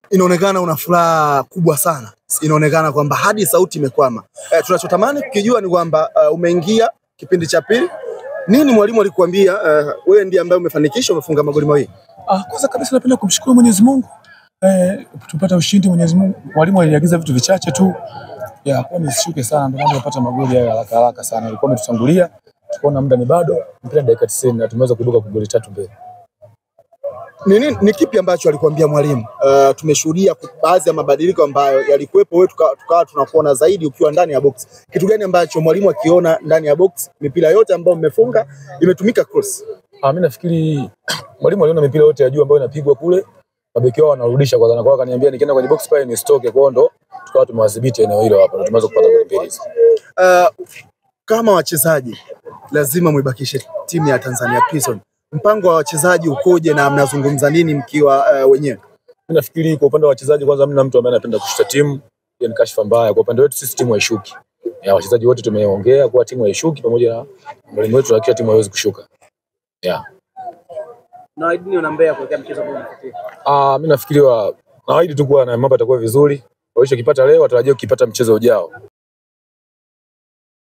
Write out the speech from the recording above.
Inaonekana una furaha kubwa sana. Inaonekana kwamba hadi sauti imekwama. Tunachotamani kukijua ni kwamba umeingia kipindi cha pili. Nini mwalimu alikuambia wewe ndiye ambaye umefanikisha umefunga magoli mawili? Kwanza kabisa napenda kumshukuru Mwenyezi Mungu. Tupata ushindi Mwenyezi Mungu. Mwalimu aliagiza vitu vichache tu. Kwa nishuke sana ndio tunapata magoli haya haraka sana. Ilikuwa umetutangulia. Tukaona muda ni bado, mpira dakika 90 na tumeweza kuibuka kwa goli 3 mbele. Ni kipi ambacho alikwambia mwalimu? Tumeshuhudia baadhi ya mabadiliko ambayo yalikuwepo, wewe tukawa tunakuona zaidi ukiwa ndani ya box. Kitu gani ambacho mwalimu akiona ndani ya box? Mipira yote ambayo mmefunga imetumika cross. Mimi nafikiri mwalimu aliona mipira yote ya juu ambayo inapigwa kule, mabeki wao wanarudisha kwa kwa akaniambia nikienda kwenye box pale ni stoke kwa ndo tukawa tumewadhibiti eneo hilo hapo na tumeweza kupata goli mbili hizo. Kama wachezaji lazima muibakishe timu ya Tanzania Prison. Mpango wa wachezaji ukoje na mnazungumza nini mkiwa wenyewe? Mimi nafikiri kwa upande wa wachezaji kwanza mimi na mtu ambaye anapenda kushuta timu, ni kashfa mbaya. Kwa upande wetu sisi timu haishuki. Wachezaji wote tumeongea kwa timu haishuki pamoja na mwalimu wetu tunahakikisha timu haiwezi kushuka. Na idini unaambia kuelekea mchezo huu unafuatia. Mimi nafikiri naahidi tu kuwa na mambo yatakuwa vizuri. Kwa hiyo kipata leo atarajia kukipata mchezo ujao.